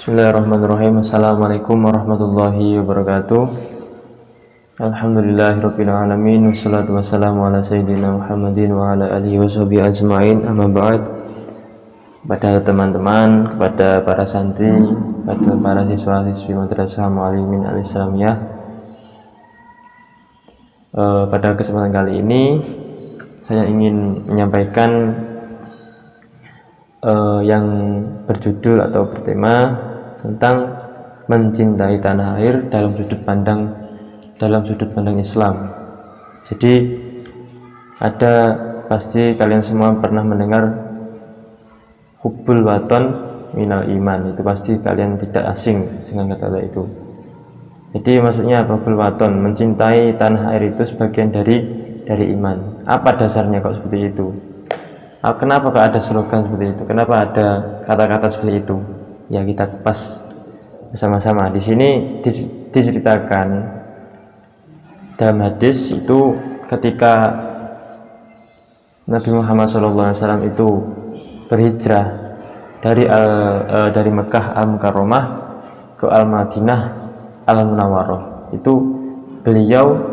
Bismillahirrahmanirrahim. Assalamualaikum warahmatullahi wabarakatuh. Alhamdulillahirabbil alamin wassalatu wassalamu ala sayyidina Muhammadin wa ala alihi washabihi ajmain. Amma ba'd. Kepada teman-teman, kepada para santri, kepada para siswa-siswi Madrasah Muallimin Al-Islamiyah, pada kesempatan kali ini saya ingin menyampaikan yang berjudul atau bertema tentang mencintai tanah air dalam sudut pandang Islam. Jadi pasti kalian semua pernah mendengar hubbul waton minal iman, itu pasti kalian tidak asing dengan kata itu. Jadi maksudnya apa hubbul waton? Mencintai tanah air itu sebagian dari iman. Apa dasarnya kok seperti itu? Kenapa kok ada slogan seperti itu? Kenapa ada kata-kata seperti itu? Ya, kita kupas bersama-sama. Di sini diceritakan dalam hadis itu ketika Nabi Muhammad SAW itu berhijrah dari Mekah Al-Mukarramah ke Al-Madinah Al-Munawwarah. Itu beliau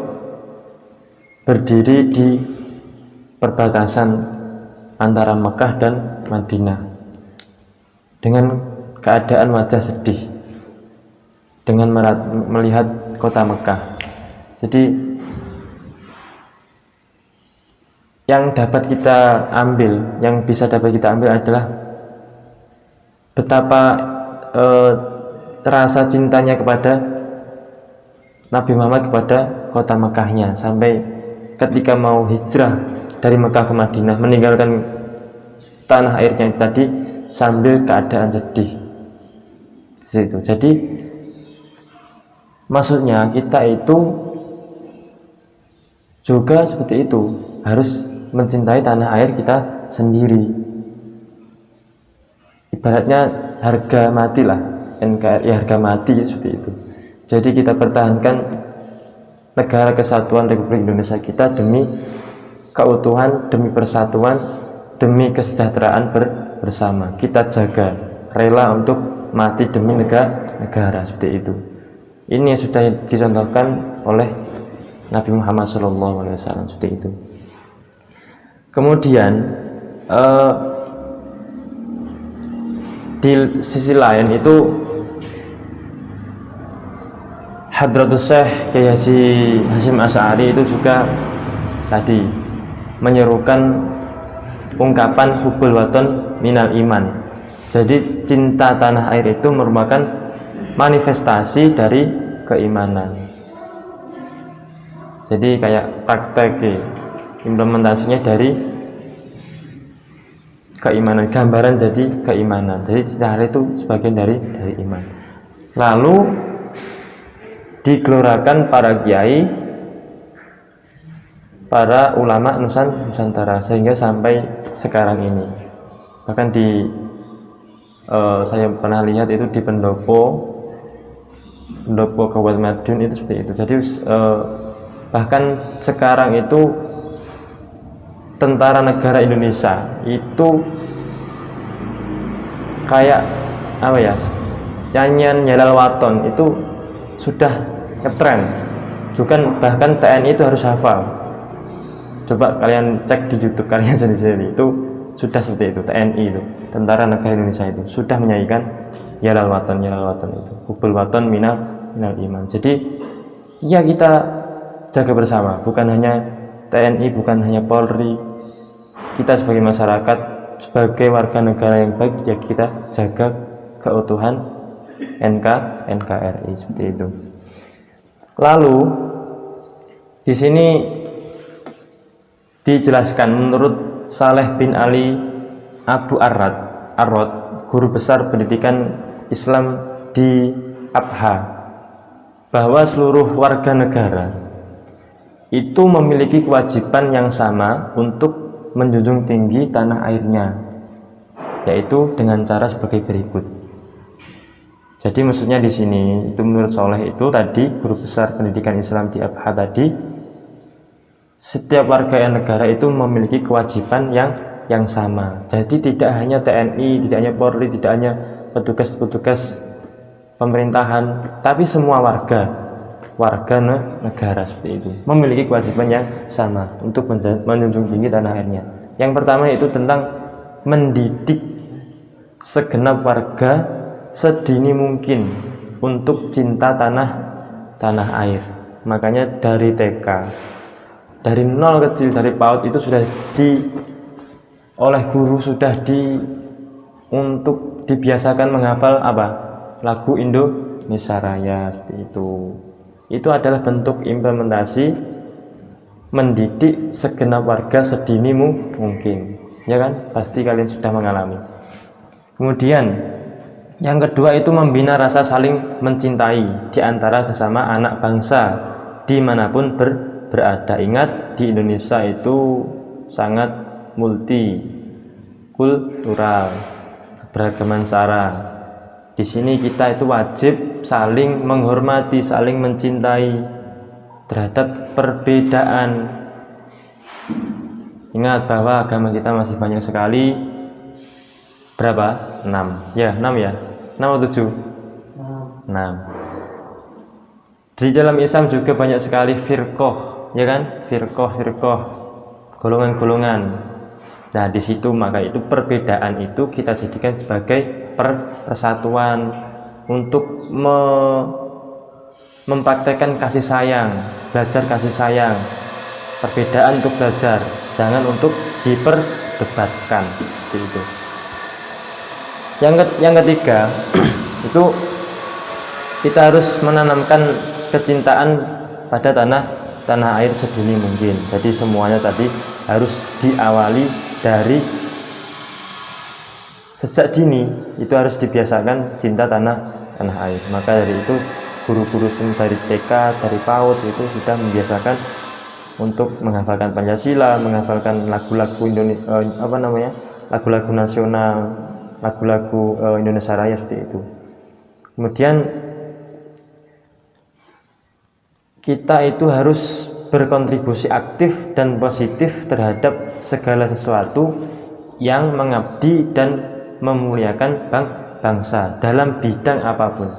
berdiri di perbatasan antara Mekah dan Madinah dengan keadaan wajah sedih dengan melihat kota Mekah. Jadi yang bisa dapat kita ambil adalah betapa rasa cintanya kepada Nabi Muhammad kepada kota Mekahnya, sampai ketika mau hijrah dari Mekah ke Madinah meninggalkan tanah airnya tadi sambil keadaan sedih. Jadi maksudnya kita itu juga seperti itu, harus mencintai tanah air kita sendiri. Ibaratnya harga mati lah, NKRI harga mati seperti itu. Jadi kita pertahankan negara kesatuan Republik Indonesia kita demi keutuhan, demi persatuan, demi kesejahteraan bersama. Kita jaga, rela untuk mati demi negara seperti itu. Ini sudah dicontohkan oleh Nabi Muhammad SAW seperti itu. Kemudian di sisi lain itu Hadratus Syekh Kiai Haji Hasyim Asy'ari itu juga tadi menyerukan ungkapan hubbul waton minal iman. Jadi cinta tanah air itu merupakan manifestasi dari keimanan. Jadi kayak praktek implementasinya dari keimanan, gambaran jadi keimanan. Jadi cinta air itu sebagian dari iman. Lalu digelorakan para kiai, para ulama Nusantara sehingga sampai sekarang ini. Bahkan saya pernah lihat itu di pendopo Kabupaten Madiun itu seperti itu. Jadi bahkan sekarang itu tentara negara Indonesia itu kayak apa ya, nyanyian Yalal Waton itu sudah ngetren. Bahkan TNI itu harus hafal. Coba kalian cek di YouTube kalian sendiri, itu sudah seperti itu. TNI itu, tentara negara Indonesia itu sudah menyanyikan Yalal Waton itu, hubbul waton minal iman. Jadi ya, kita jaga bersama, bukan hanya TNI, bukan hanya Polri. Kita sebagai masyarakat, sebagai warga negara yang baik, ya kita jaga keutuhan NKRI seperti itu. Lalu di sini dijelaskan menurut Saleh bin Ali Abu Arrod, guru besar pendidikan Islam di Abha, bahwa seluruh warga negara itu memiliki kewajiban yang sama untuk menjunjung tinggi tanah airnya, yaitu dengan cara sebagai berikut. Jadi maksudnya di sini itu menurut Saleh itu tadi, guru besar pendidikan Islam di Abha tadi, setiap warga negara itu memiliki kewajiban yang sama. Jadi tidak hanya TNI, tidak hanya Polri, tidak hanya petugas-petugas pemerintahan, tapi semua warga negara seperti itu memiliki kewajiban yang sama untuk menjunjung tinggi tanah airnya. Yang pertama itu tentang mendidik segenap warga sedini mungkin untuk cinta tanah air. Makanya dari TK, dari nol kecil, dari PAUD itu sudah oleh guru sudah untuk dibiasakan menghafal apa? Lagu Indonesia Raya seperti itu. Itu adalah bentuk implementasi mendidik segenap warga sedini mungkin, ya kan? Pasti kalian sudah mengalami. Kemudian yang kedua itu membina rasa saling mencintai di antara sesama anak bangsa dimanapun berada. Ingat, di Indonesia itu sangat multikultural, keberagaman sara. Di sini kita itu wajib saling menghormati, saling mencintai terhadap perbedaan. Ingat bahwa agama kita masih banyak sekali. Berapa? 6. Ya, 6 ya. 6 atau 7? 6. Di dalam Islam juga banyak sekali firqah, ya kan? Firqah, golongan-golongan. Nah, di situ maka itu perbedaan itu kita jadikan sebagai persatuan untuk mempraktekkan kasih sayang, belajar kasih sayang. Perbedaan untuk belajar, jangan untuk diperdebatkan. Itu. Yang ketiga itu kita harus menanamkan kecintaan pada tanah air sedini mungkin. Jadi semuanya tadi harus diawali dari sejak dini, itu harus dibiasakan cinta tanah air. Maka dari itu guru-guru dari TK, dari PAUD itu sudah membiasakan untuk menghafalkan Pancasila, menghafalkan lagu-lagu Indonesia, lagu-lagu nasional, lagu-lagu Indonesia Raya seperti itu. Kemudian kita itu harus berkontribusi aktif dan positif terhadap segala sesuatu yang mengabdi dan memuliakan bangsa dalam bidang apapun,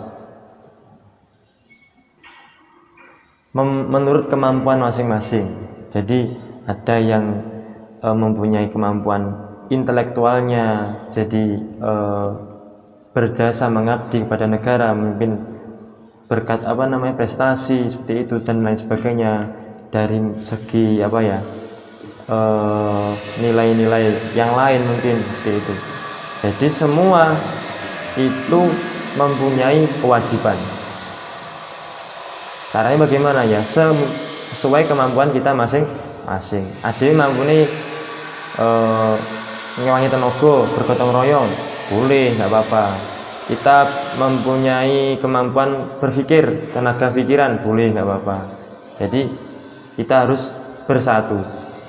menurut kemampuan masing-masing. Jadi ada yang mempunyai kemampuan intelektualnya, jadi berjasa mengabdi kepada negara, memimpin berkat prestasi seperti itu dan lain sebagainya. Dari segi nilai-nilai yang lain mungkin seperti itu. Jadi semua itu mempunyai kewajiban. Caranya bagaimana ya? Sesuai kemampuan kita masing-masing. Ada yang mampu ngewangi tenaga, bergotong royong, boleh, nggak apa-apa. Kita mempunyai kemampuan berpikir, tenaga pikiran, boleh, nggak apa-apa. Jadi kita harus bersatu,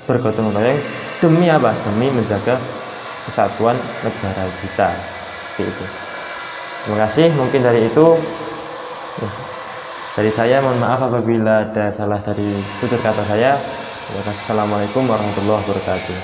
bergotong royong demi apa? Demi menjaga kesatuan negara kita. Seperti itu. Terima kasih. Mungkin dari itu dari saya, mohon maaf apabila ada salah dari tutur kata saya. Assalamualaikum warahmatullahi wabarakatuh.